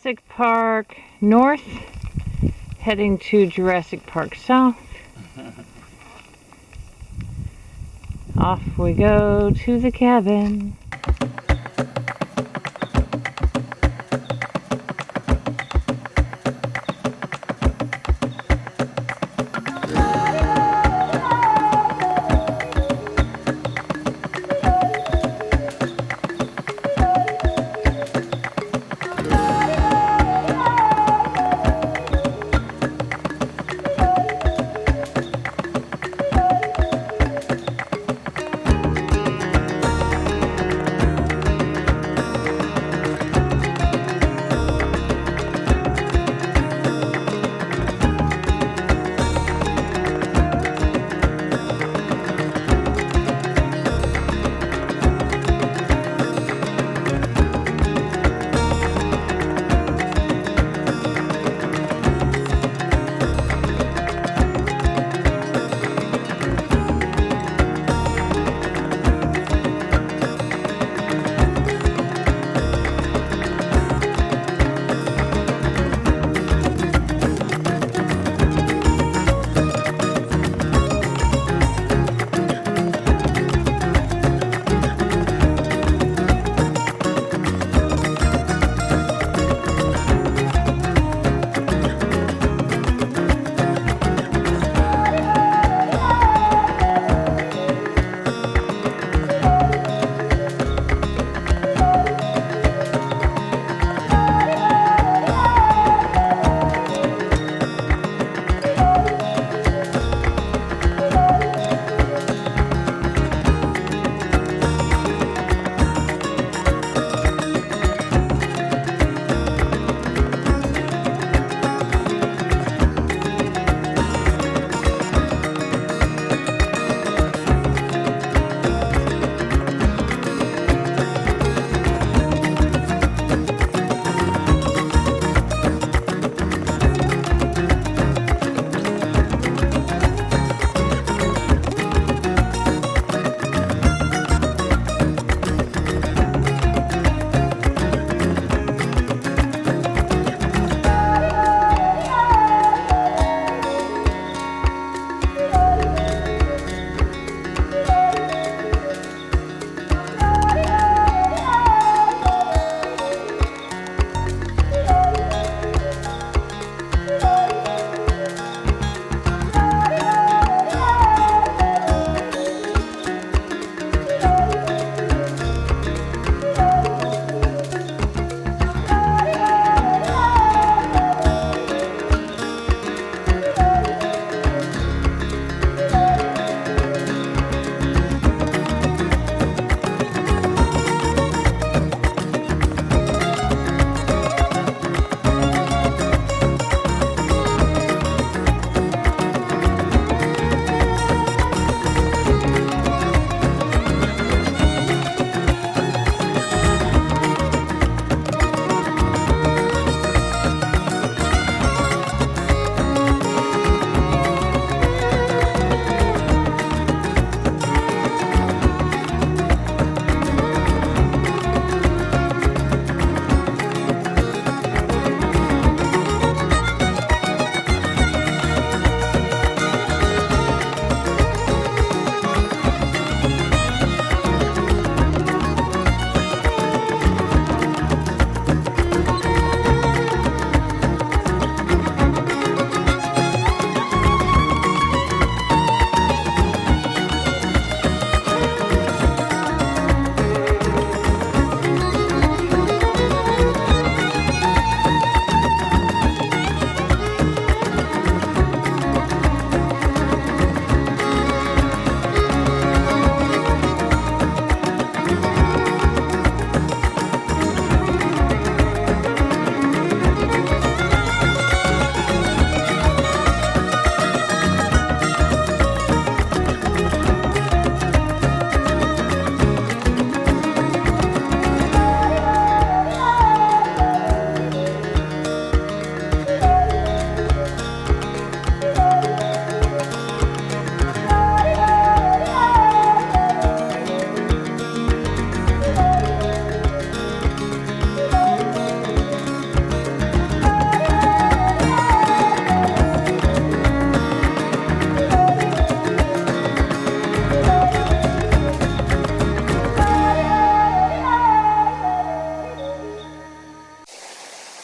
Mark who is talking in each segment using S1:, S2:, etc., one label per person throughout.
S1: Jurassic Park north, heading to Jurassic Park south. Off we go to the cabin.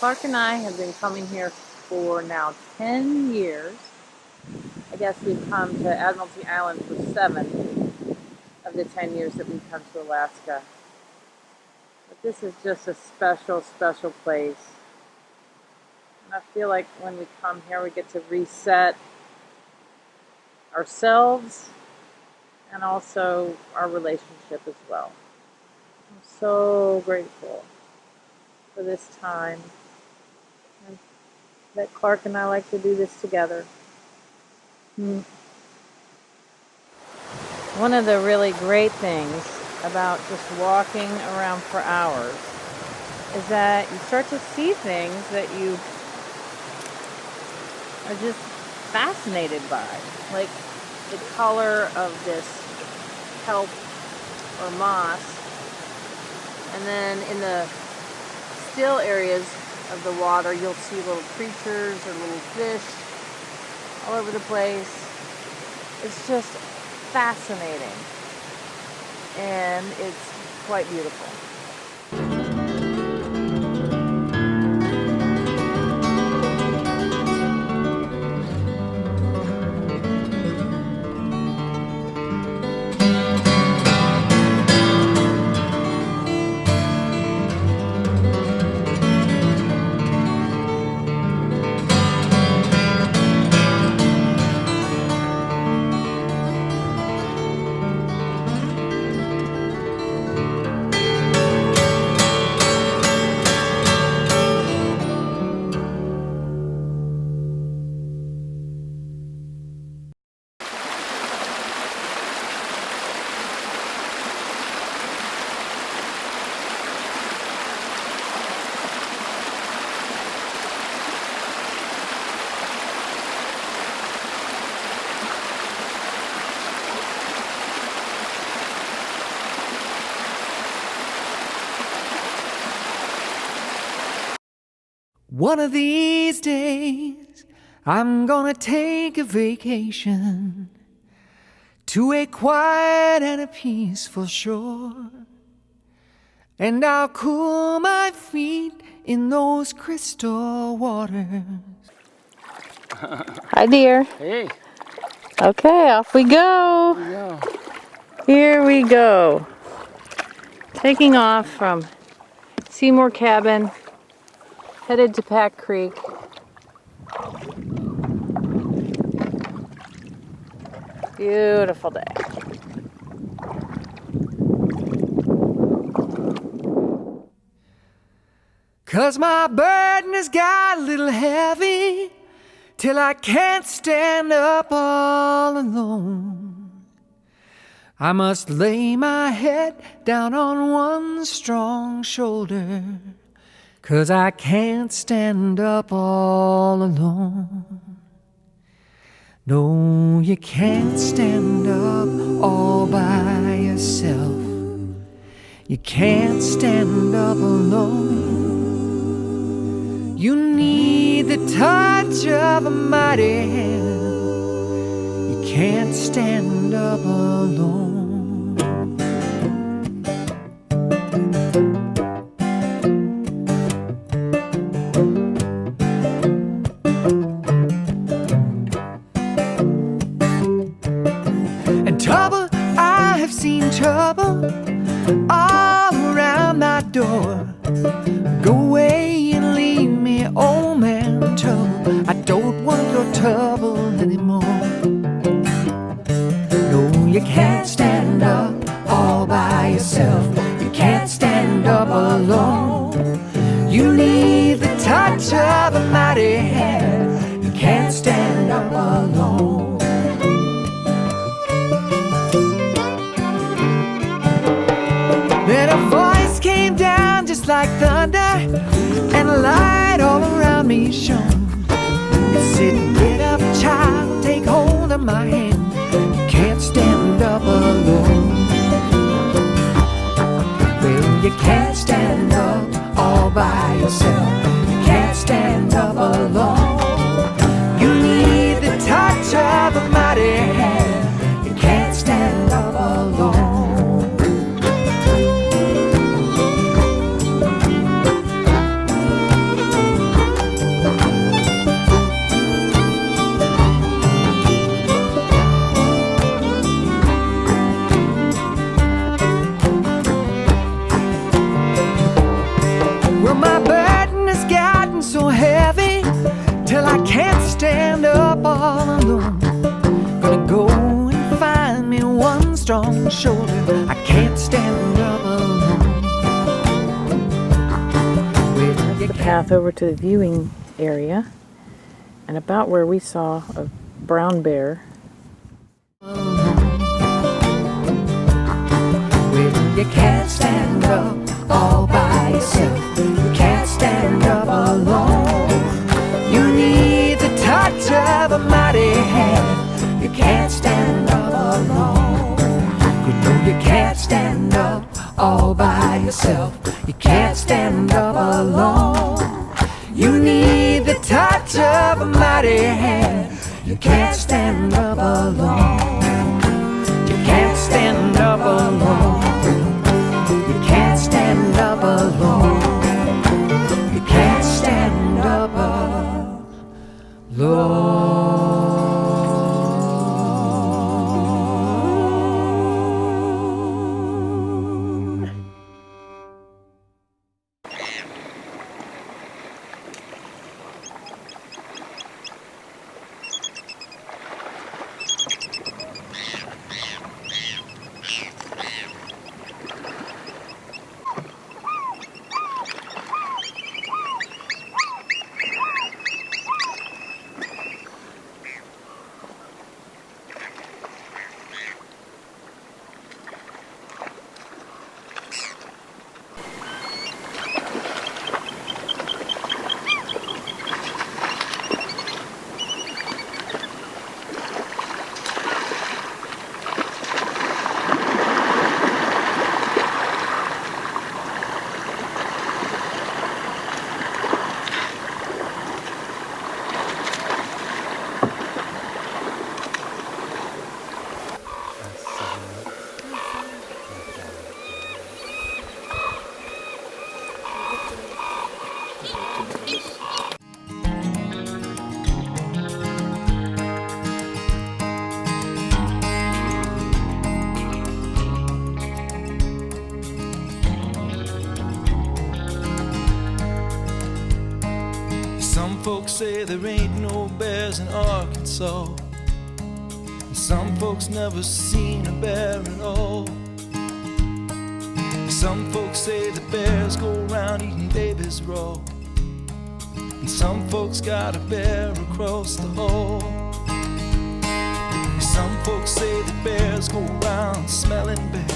S1: Clark and I have been coming here for now 10 years. I guess we've come to Admiralty Island for 7 of the 10 years that we've come to Alaska. But this is just a special, special place. And I feel like when we come here, we get to reset ourselves and also our relationship as well. I'm so grateful for this time and that Clark and I like to do this together. One of the really great things about just walking around for hours is that you start to see things that you are just fascinated by, like the color of this kelp or moss, and then in the still areas of the water you'll see little creatures or little fish all over the place. It's just fascinating and it's quite beautiful.
S2: One of these days, I'm gonna take a vacation to a quiet and a peaceful shore, and I'll cool my feet in those crystal waters.
S1: Hi, dear.
S3: Hey.
S1: Okay, off we go. Here we go. Taking off from Seymour Cabin, headed to Pack Creek. Beautiful day.
S2: Cause my burden has got a little heavy, till I can't stand up all alone. I must lay my head down on one strong shoulder, cause I can't stand up all alone. No, you can't stand up all by yourself. You can't stand up alone. You need the touch of a mighty hand. You can't stand up alone. Trouble, I have seen trouble all around my door. Go away and leave me, old man, trouble. I don't want your trouble anymore. No, you can't stand up all by yourself. You can't stand up alone. You need the touch of a mighty hand. You can't stand up alone. Then a voice came down just like thunder, and a light all around me shone. It said, get up, child, take hold of my hand. You can't stand up alone. Well, you can't stand up all by yourself. You can't stand up alone. You need the touch of a mighty hand. You can't stand up alone. shoulder. I can't stand up alone. Well, you
S1: The path over to the viewing area, and about where we saw a brown bear.
S2: Well, you can't stand up all by yourself. You can't stand up alone. You need the touch of a mighty hand. You can't stand up alone. You know you can't stand up all by yourself. You can't stand up alone. You need the touch of a mighty hand. You can't stand up alone. You can't stand up alone. You can't stand up alone. You can't stand up alone.
S3: Some folks say there ain't no bears in Arkansas. And some folks never seen a bear at all. Some folks say the bears go around eating babies raw. And some folks got a bear across the hall. Some folks say the bears go around smelling bad.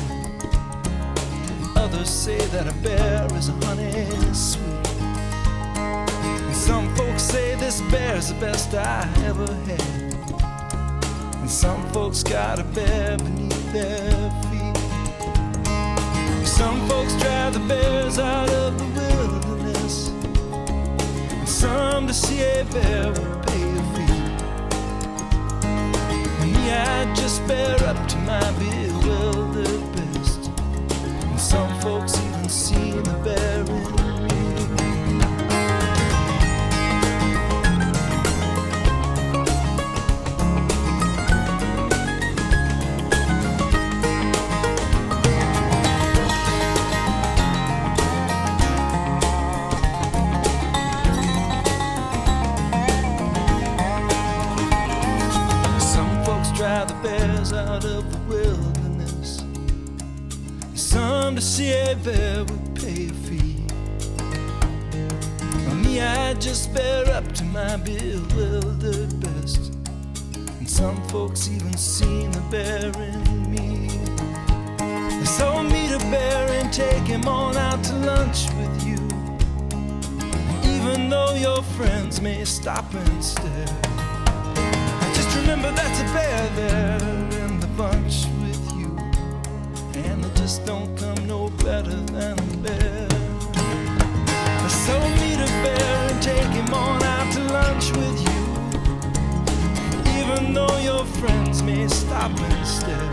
S3: Others say that a bear is a honey sweet. Some folks say this bear's the best I ever had. And some folks got a bear beneath their feet. Some folks drive the bears out of the wilderness. And some to see a bear would pay a fee. And me, I just bear up to my bewildered best. And some folks even see the bear in me. Drive the bears out of the wilderness. Some to see a bear would pay a fee. For me, I just bear up to my bewildered best. And some folks even seen the bear in me. So meet a bear and take him on out to lunch with you, even though your friends may stop and stare. Remember that's a bear there in the bunch with you, and they just don't come no better than a bear. So meet a bear and take him on out to lunch with you, even though your friends may stop and stare.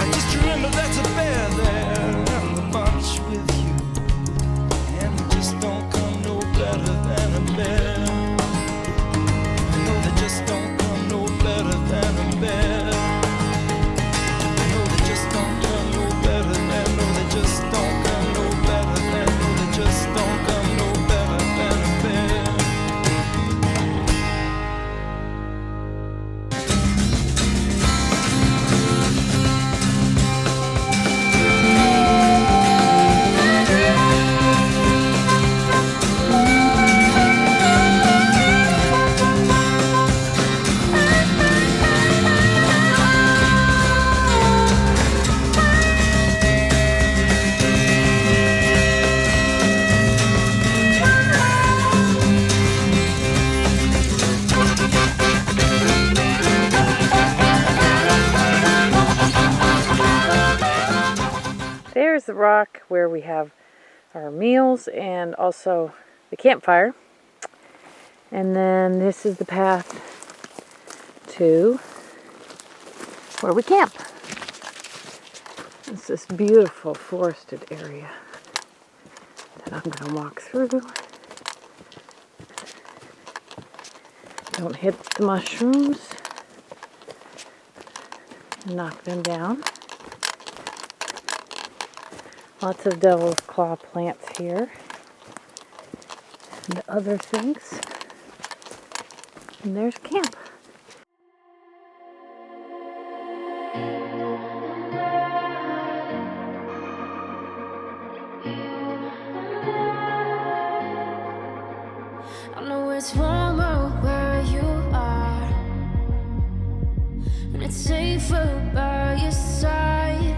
S3: I just remember that's a bear there in the bunch with you, and they just don't come no better than a bear. They just don't come no better than a bear. No, they just don't come no better than. No, they just don't come no better than. No, they just don't come no better than a bear.
S1: there's the rock where we have our meals and also the campfire. And then this is the path to where we camp. It's this beautiful forested area that I'm going to walk through. Don't hit the mushrooms and knock them down. Lots of devil's claw plants here and other things. And there's camp.
S4: I know it's warmer where you are, and it's safer by your side.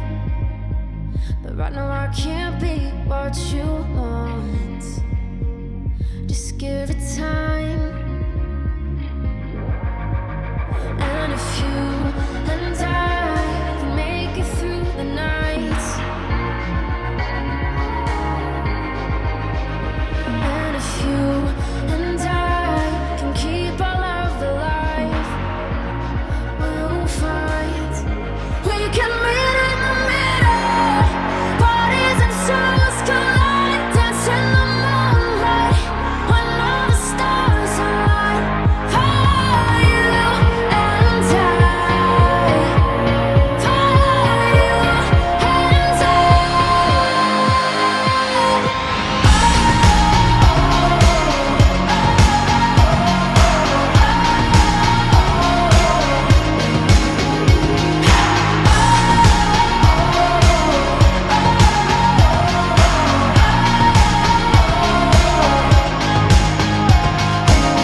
S4: But right now I can't be what you want. Just give it time. And if you and I can make it through the night, and if you and I can keep our love alive, we'll find we can meet in the middle. Bodies and souls collide, dance in the moonlight when all the stars align. For you and I, for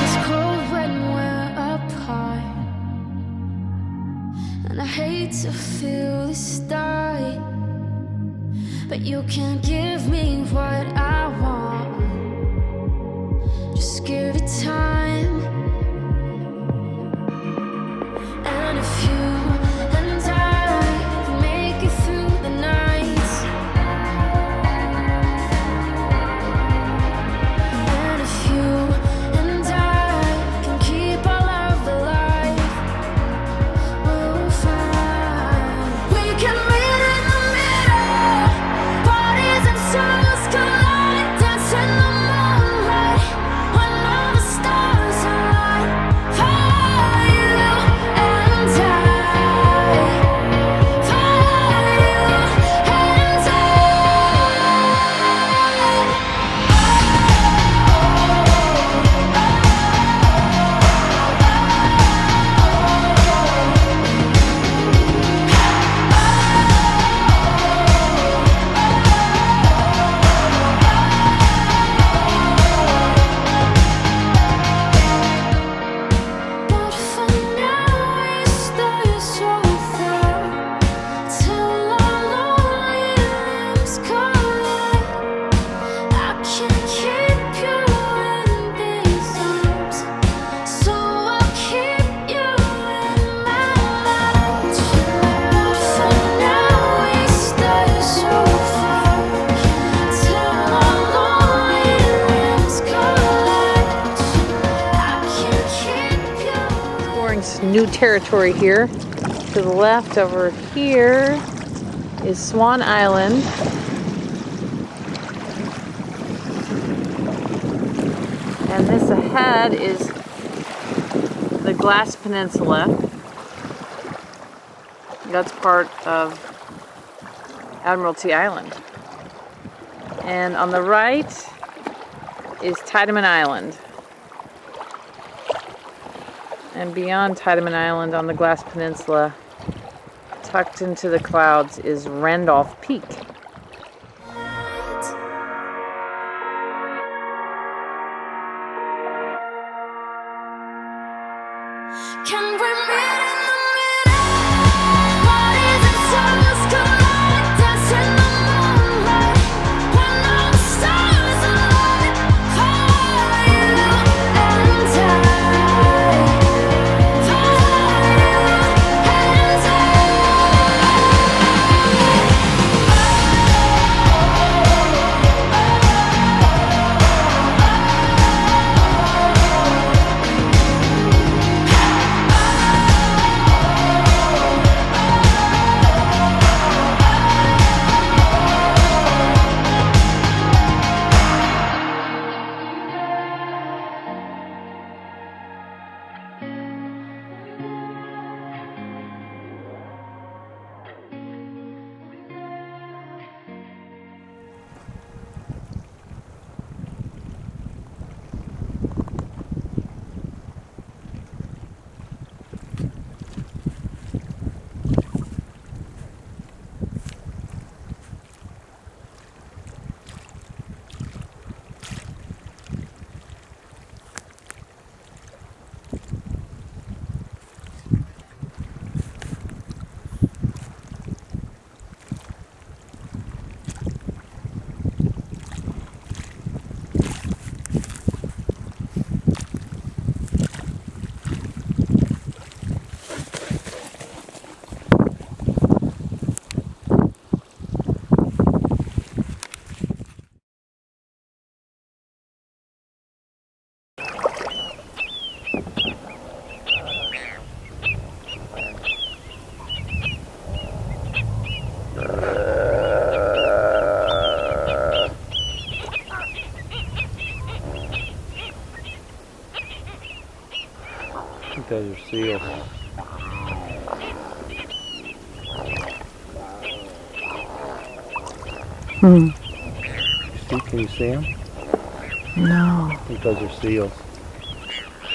S4: it's cold when we're apart, and I hate to feel this die, but you can't give me what I want. Just give it time. And if you and I can make it through the night, and if you and I can keep our love alive, we'll find we can meet in the middle. Bodies and souls collide, dance in the moonlight when all the stars align. For you and I, for you and I. But for now we stay so far till our lonely limbs collide. I can't keep you in these arms, so I'll keep you in my life. But for now we stay so far till our lonely limbs collide. I can't keep you.
S1: Exploring some new territory here. To the left over here is Swan Island. And this ahead is the Glass Peninsula. That's part of Admiralty Island. And on the right is Tiedemann Island. And beyond Tiedemann Island on the Glass Peninsula, tucked into the clouds, is Randolph Peak.
S4: Can we meet in the middle? Bodies and souls collide, dance in the moonlight when all the stars align. For you and I, for you and I.
S5: Those are seals. Can you see them?
S1: No.
S5: I think those are seals.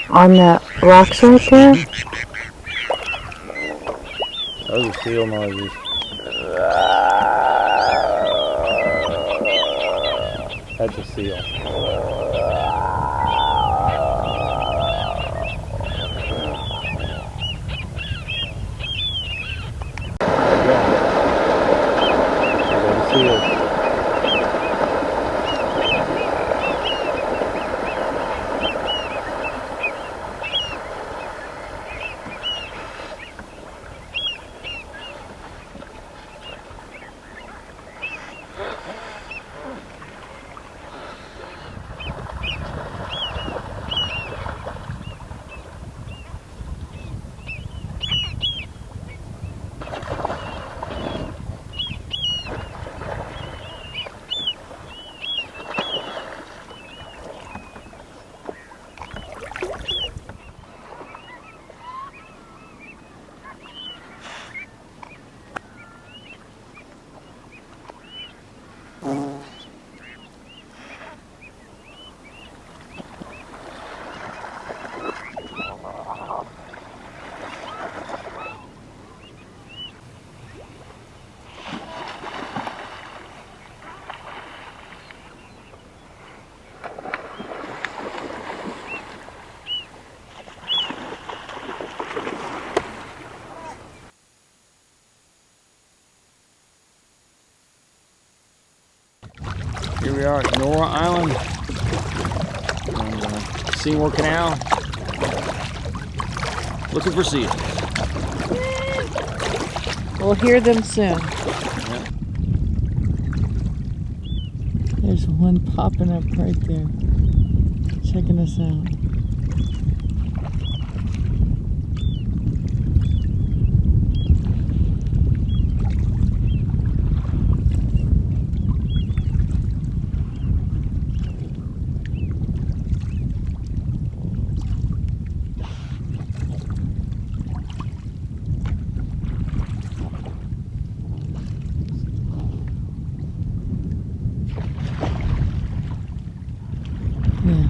S1: On the rocks right there?
S5: Those are seal noises. That's a seal. Those are seals.
S6: Here we are at Norah Island, on Seymour Canal, looking for seals.
S1: We'll hear them soon.
S6: Yeah.
S1: There's one popping up right there, checking us out. Yeah.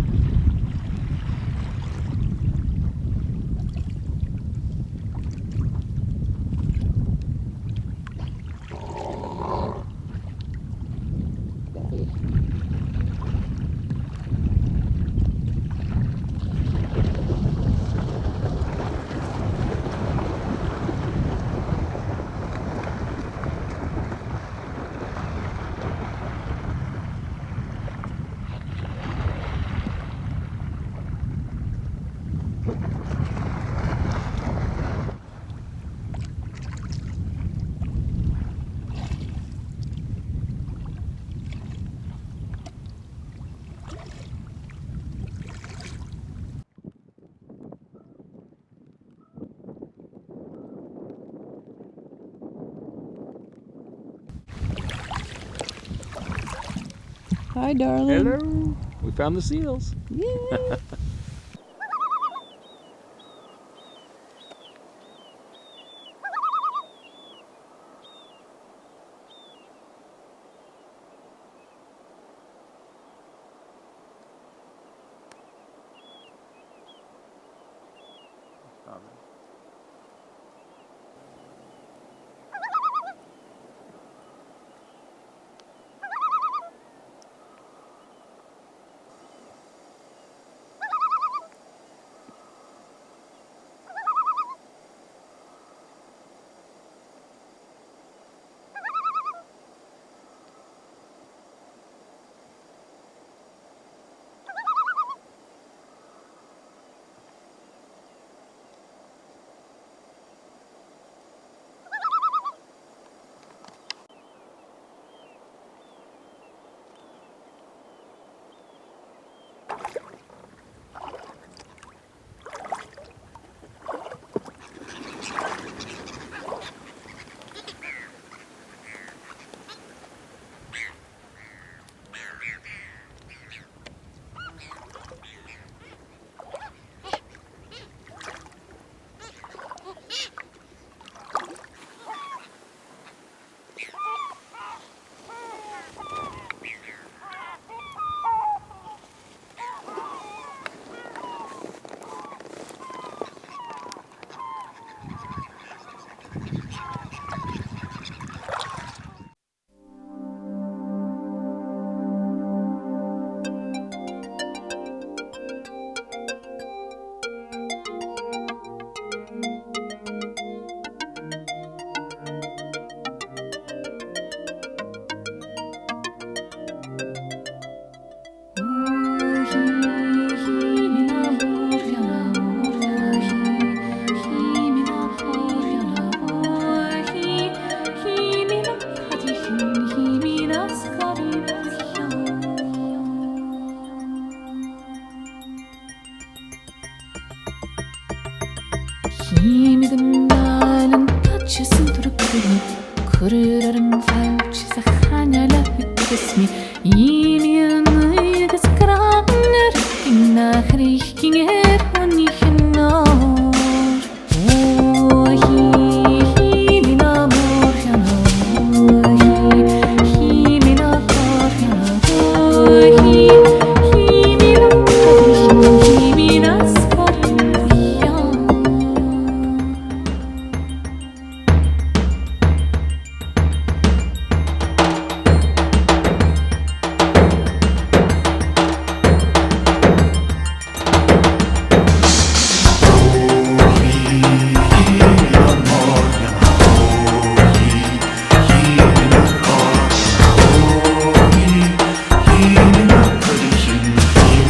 S1: Hi, darling.
S6: Hello. We found the seals.
S1: Yay.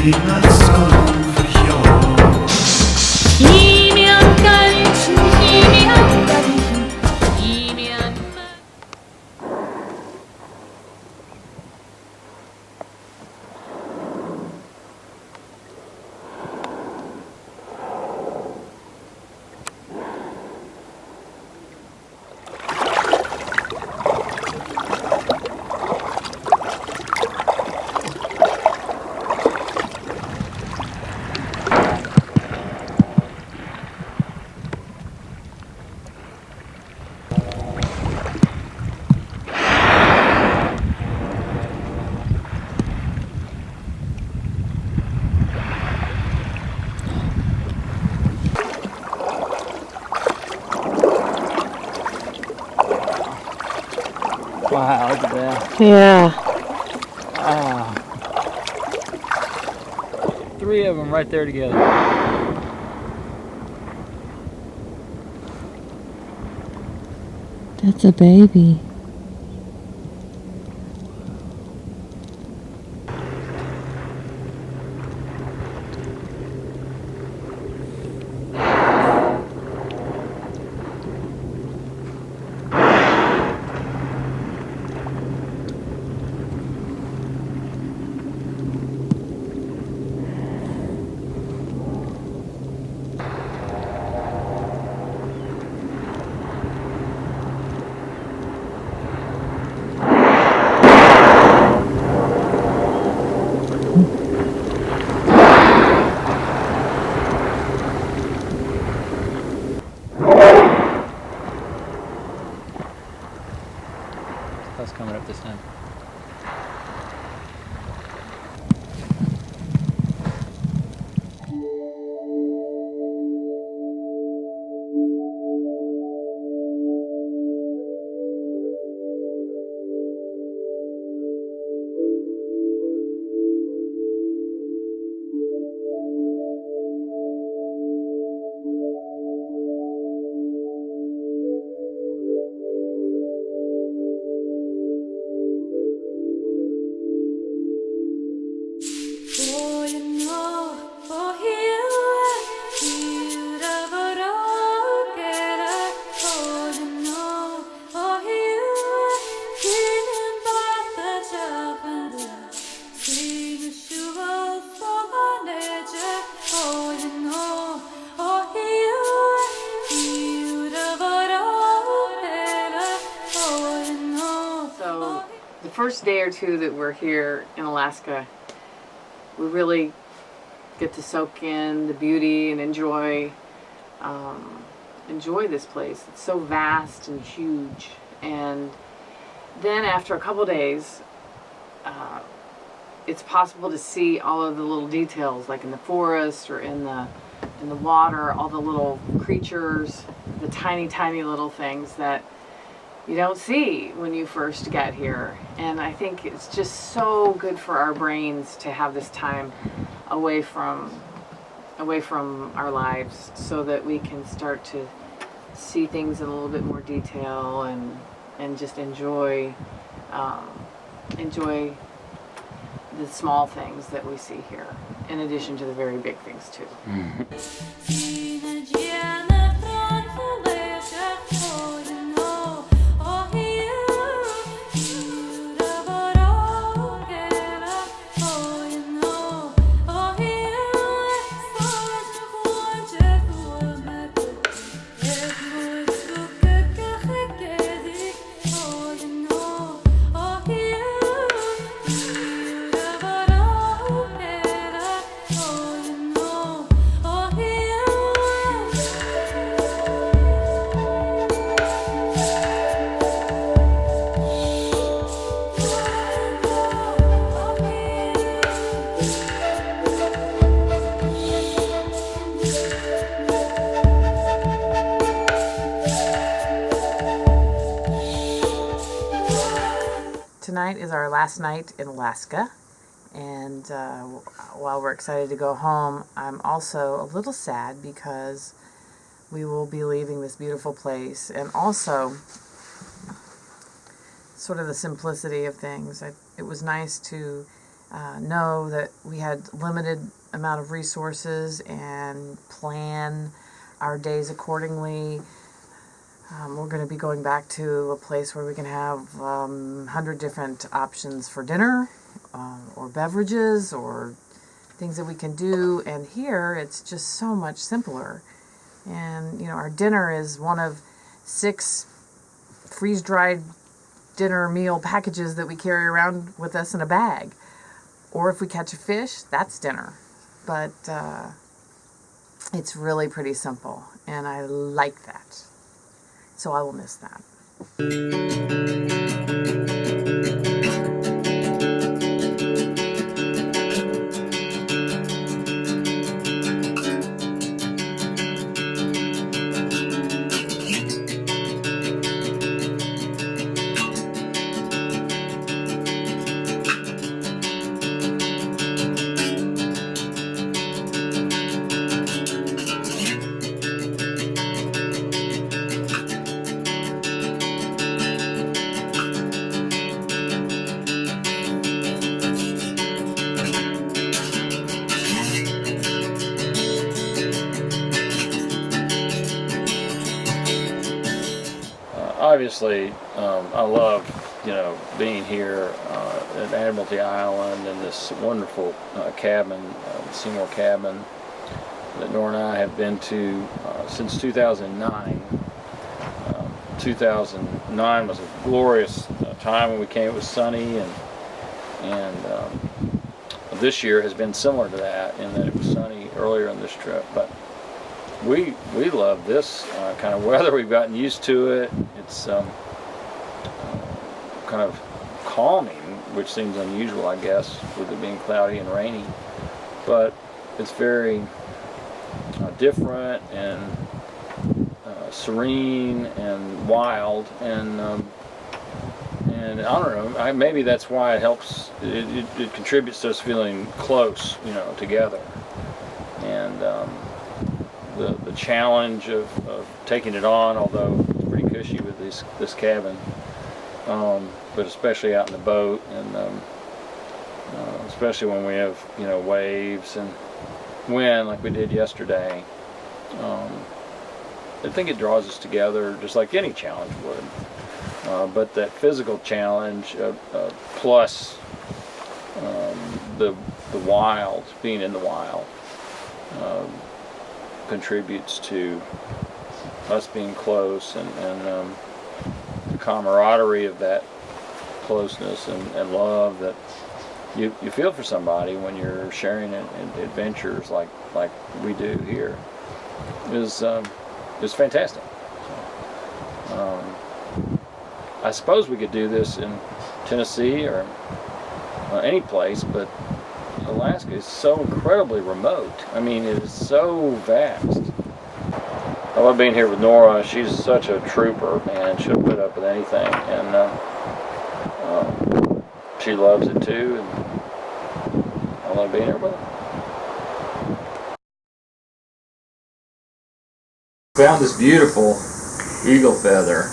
S4: 희미한 갈증 희미한 갈증 희미한
S6: Wow, look at that.
S1: Yeah.
S6: Wow. 3 of them right there together.
S1: That's a baby.
S6: That's coming up this time.
S1: So the first day or two that we're here in Alaska, we really get to soak in the beauty and enjoy this place. It's so vast and huge. And then after a couple days, it's possible to see all of the little details, like in the forest or in the water, all the little creatures, the tiny, tiny little things that you don't see when you first get here. And I think it's just so good for our brains to have this time away from our lives, so that we can start to see things in a little bit more detail and just enjoy the small things that we see here, in addition to the very big things too. Tonight is our last night in Alaska, and while we're excited to go home, I'm also a little sad because we will be leaving this beautiful place, and also sort of the simplicity of things. It was nice to know that we had limited amount of resources and plan our days accordingly. We're going to be going back to a place where we can have 100 different options for dinner or beverages or things that we can do, and here it's just so much simpler. And you know, our dinner is one of 6 freeze-dried dinner meal packages that we carry around with us in a bag. Or if we catch a fish, that's dinner. But it's really pretty simple, and I like that. So I will miss that.
S6: Obviously, I love, being here at Admiralty Island in this wonderful cabin, Seymour cabin, that Nora and I have been to since 2009. 2009 was a glorious time when we came. It was sunny, and this year has been similar to that in that it was sunny earlier in this trip. But we love this kind of weather. We've gotten used to it. It's kind of calming, which seems unusual, I guess, with it being cloudy and rainy. But it's very different and serene and wild, and I don't know. Maybe that's why it helps. It contributes to us feeling close, together. And the challenge of taking it on, although it's pretty cushy with this cabin, but especially out in the boat, and especially when we have waves and wind like we did yesterday. I think it draws us together just like any challenge would. But that physical challenge plus the wild, being in the wild, contributes to us being close, and the camaraderie of that closeness and love that you feel for somebody when you're sharing adventures like we do here is fantastic. I suppose we could do this in Tennessee or any place, but Alaska is so incredibly remote. I mean, it is so vast. I love being here with Nora. She's such a trooper, man. She'll put up with anything, and she loves it too, and I love being here with her. Found this beautiful eagle feather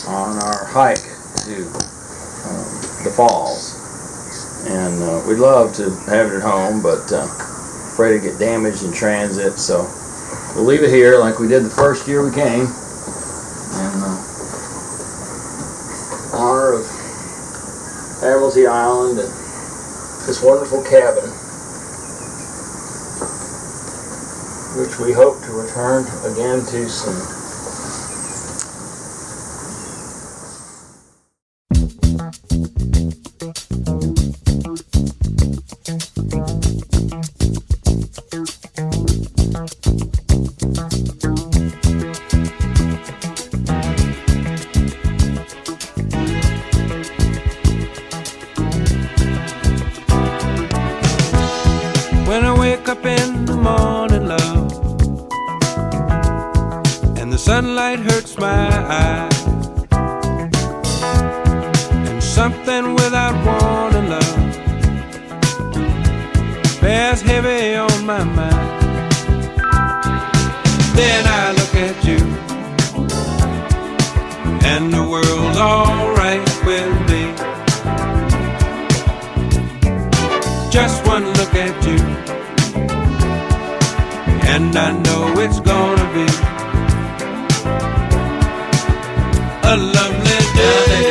S6: on our hike to the falls, and we'd love to have it at home, but afraid to get damaged in transit, so we'll leave it here like we did the first year we came, in honor of Admiralty Island and this wonderful cabin, which we hope to return again to soon.
S3: When I wake up in the morning, love, and the sunlight hurts my eyes, and something without warning, love, bears heavy on my mind. Then I look at you, and the world's alright with me.
S7: Just one look at you, and I know it's gonna be a lovely day.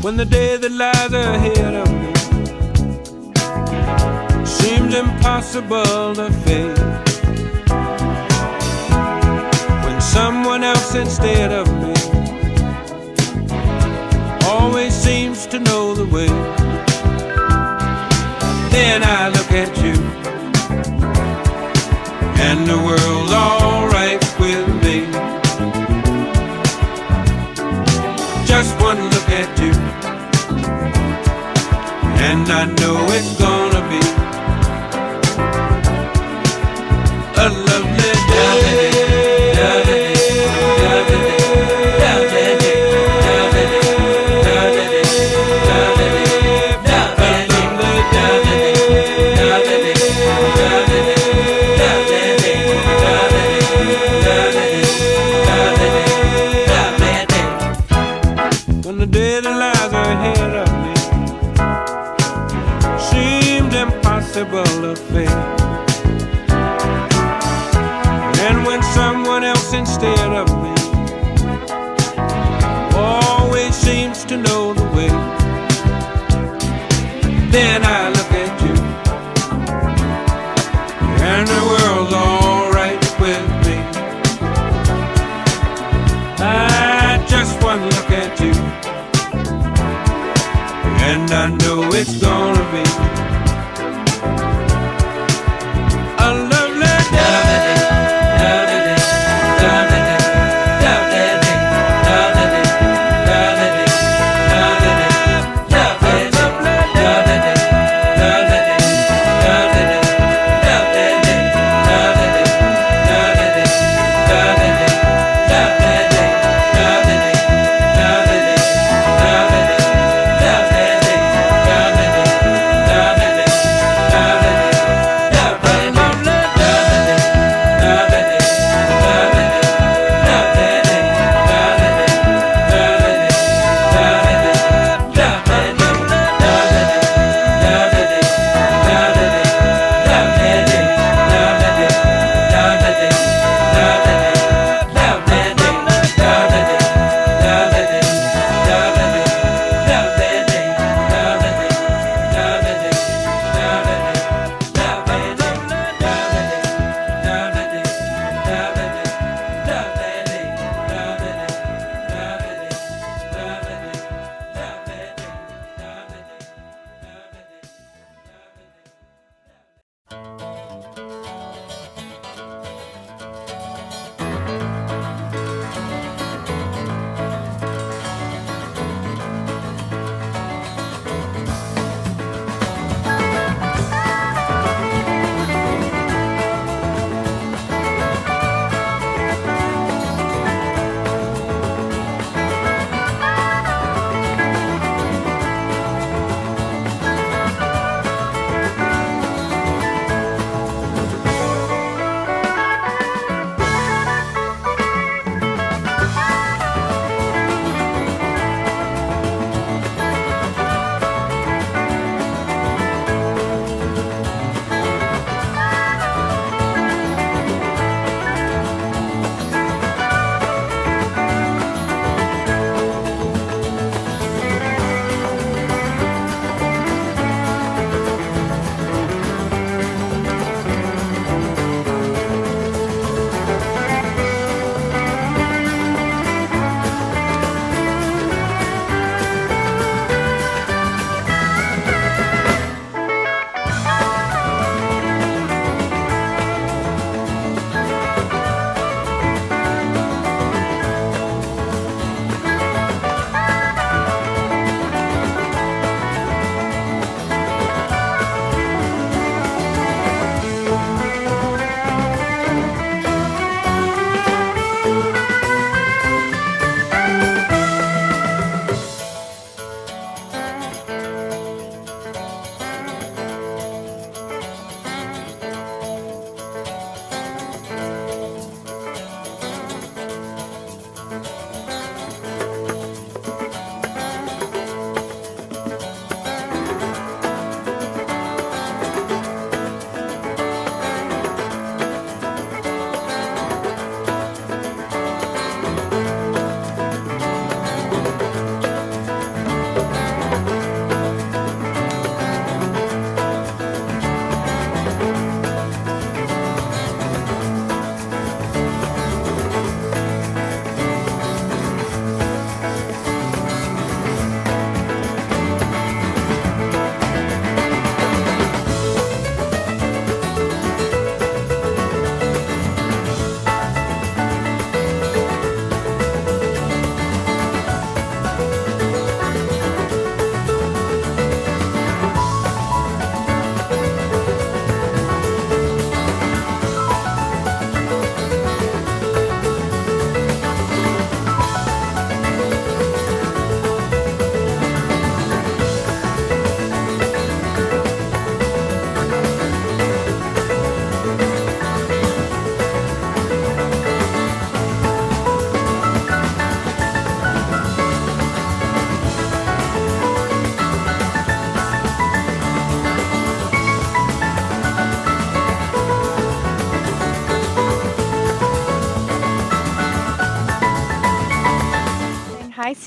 S7: When the day that lies ahead of me seems impossible to face, when someone else instead of me always seems to know the way, then I look at you and the world's alright with me. Just one look at you, and I know it's gonna be a lovely day. When the day that lies ahead of me seemed impossible to face, and when someone else instead of me always seems to know the way, then I look at you and the world's alright with me. I just one look at you, and I know it's gonna be a lovely day.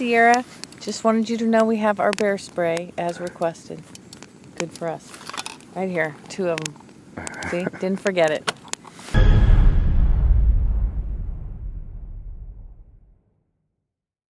S1: Sierra. Just wanted you to know we have our bear spray as requested. Good for us. Right here, 2 of them. See, didn't forget it.